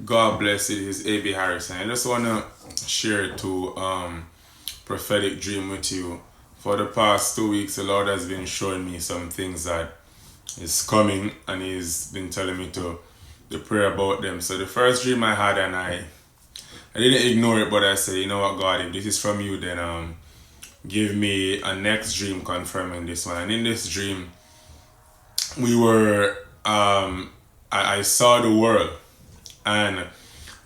God bless it. Is A.B. Harrison. I just want to share two prophetic dream with you. For the past 2 weeks, the Lord has been showing me some things that is coming, and He's been telling me to pray about them. So the first dream I had, and I didn't ignore it, but I said, you know what, God, if this is from you, then give me a next dream confirming this one. And in this dream, we were I saw the world, and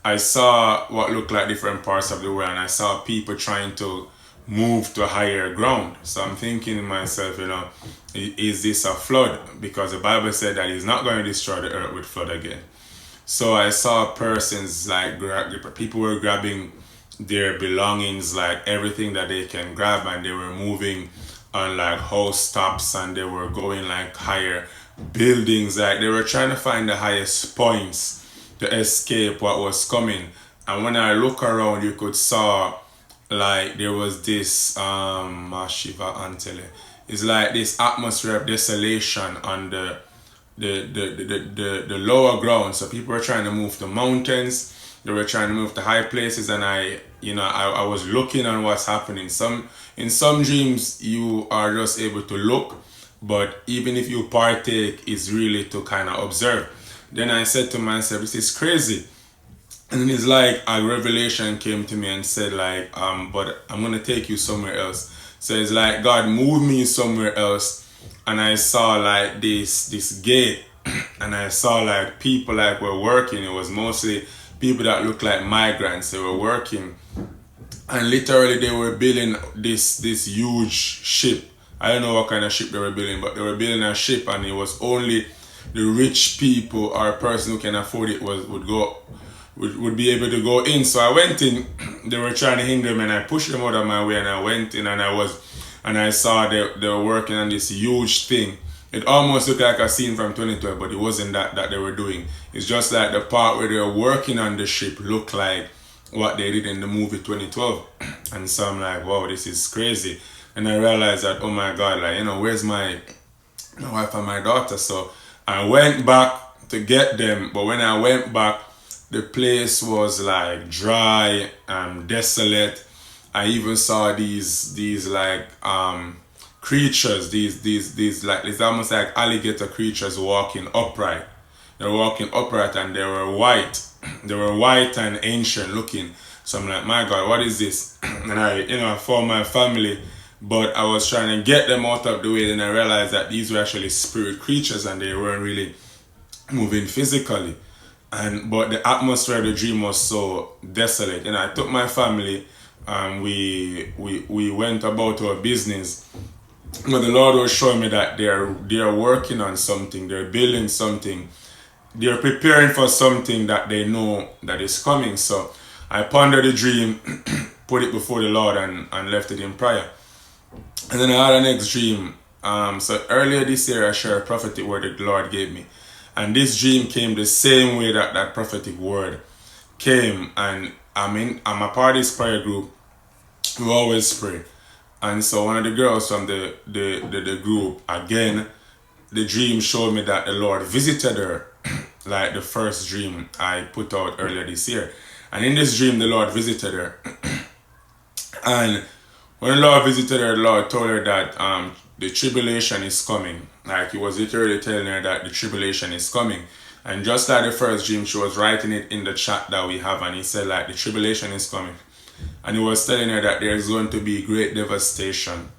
I saw what looked like different parts of the world, and I saw people trying to move to higher ground. So I'm thinking to myself, is this a flood? Because the Bible said that He's not going to destroy the earth with flood again. So I saw persons like people were grabbing their belongings, like everything that they can grab, and they were moving on like house tops, and they were going like higher buildings, like they were trying to find the highest points to escape what was coming. And when I look around, you could saw like there was this Mashiva Antele. It's like this atmosphere of desolation on the lower ground. So people were trying to move to mountains, they were trying to move to high places, and I was looking on what's happening. In some dreams you are just able to look, but even if you partake, it's really to kind of observe. Then I said to myself, this is crazy. And then it's like a revelation came to me and said like, but I'm gonna take you somewhere else. So it's like God moved me somewhere else, and I saw like this gate, and I saw like people like were working. It was mostly people that looked like migrants. They were working, and literally they were building this huge ship. I don't know what kind of ship they were building, but they were building a ship, and it was only the rich people or a person who can afford it would be able to go in. So I went in. They were trying to hinder me, and I pushed them out of my way, and I went in, and I saw they were working on this huge thing. It almost looked like a scene from 2012, but it wasn't that they were doing. It's just like the part where they were working on the ship looked like what they did in the movie 2012. And so I'm like, wow, this is crazy. And I realized that, oh my God, like, where's my wife and my daughter? So I went back to get them, but when I went back, the place was like dry and desolate. I even saw these like creatures, these like, it's almost like alligator creatures walking upright. They're walking upright, and they were white. They were white and ancient looking. So I'm like, my God, what is this? And I found my family, but I was trying to get them out of the way, and I realized that these were actually spirit creatures, and they weren't really moving physically. But the atmosphere of the dream was so desolate. And I took my family, and we went about our business. But the Lord was showing me that they're working on something, they're building something, they're preparing for something that they know that is coming. So I pondered the dream, put it before the Lord, and left it in prayer. And then I had a next dream. So earlier this year I shared a prophetic word that the Lord gave me. And this dream came the same way that prophetic word came. And I'm a part of this prayer group. We always pray. And so one of the girls from the group, again, the dream showed me that the Lord visited her, like the first dream I put out earlier this year. And in this dream, the Lord visited her. And when the Lord visited her, the Lord told her that the tribulation is coming. Like, He was literally telling her that the tribulation is coming. And just like the first dream, she was writing it in the chat that we have, and He said like, the tribulation is coming. And He was telling her that there's going to be great devastation,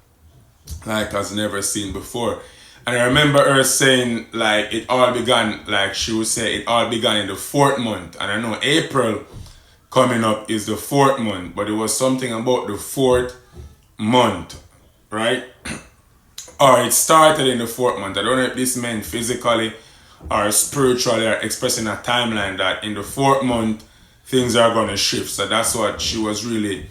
like as never seen before. And I remember her saying like it all began, like she would say it all began in the 4th month. And I know April coming up is the 4th month, but it was something about the 4th month, right? Or it started in the 4th month. I don't know if this meant physically or spiritually, or expressing a timeline that in the 4th month things are going to shift. So that's what she was really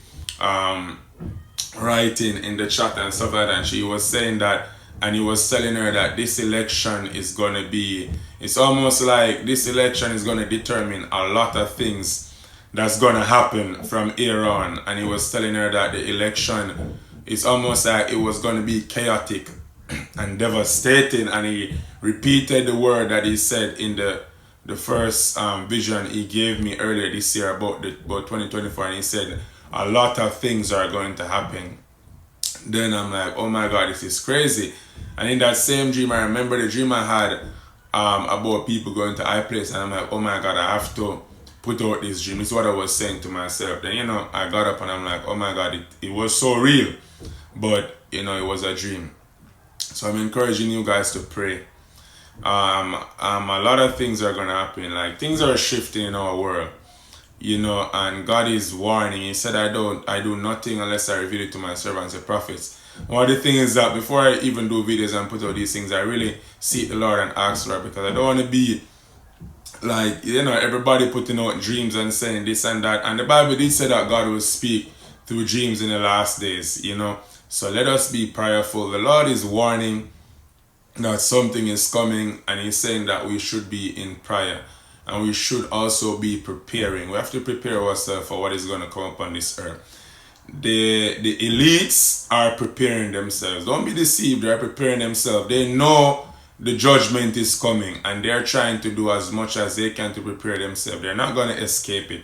writing in the chat and stuff like that. And she was saying that, and He was telling her that this election is going to be, it's almost like this election is going to determine a lot of things that's going to happen from here on. And He was telling her that the election, it's almost like it was going to be chaotic and devastating. And He repeated the word that He said in the the first vision he gave me earlier this year about 2024, and he said a lot of things are going to happen. Then I'm like, oh my God, this is crazy. And in that same dream, I remember the dream I had about people going to high place, and I'm like, oh my God, I have to put out this dream. This is what I was saying to myself. Then, I got up and I'm like, oh my God, it was so real, but it was a dream. So I'm encouraging you guys to pray. A lot of things are gonna happen. Like, things are shifting in our world, and God is warning. He said, I do nothing unless I reveal it to my servants, the prophets. One of the things is that before I even do videos and put out these things, I really seek the Lord and ask Lord, because I don't want to be like, everybody putting out dreams and saying this and that. And the Bible did say that God will speak through dreams in the last days, So let us be prayerful. The Lord is warning that something is coming, and He's saying that we should be in prayer. And we should also be preparing. We have to prepare ourselves for what is going to come upon this earth. The elites are preparing themselves. Don't be deceived. They are preparing themselves. They know the judgment is coming, and they're trying to do as much as they can to prepare themselves. They're not going to escape it.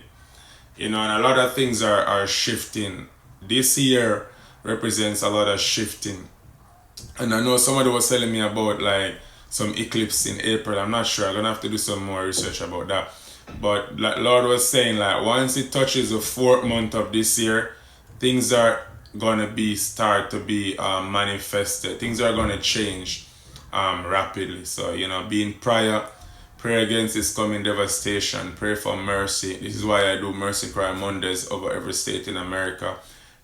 And a lot of things are shifting. This year represents a lot of shifting. And I know somebody was telling me about like some eclipse in April. I'm not sure. I'm going to have to do some more research about that. But like Lord was saying, like, once it touches the 4th month of this year, things are going to start to be manifested. Things are going to change rapidly. So, be in prayer. Pray against this coming devastation. Pray for mercy. This is why I do Mercy Cry Mondays over every state in America.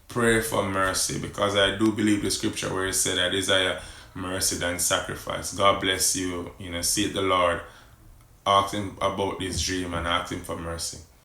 Pray for mercy, because I do believe the scripture where it said, I desire mercy than sacrifice. God bless you. Seek the Lord. Ask Him about this dream and ask Him for mercy.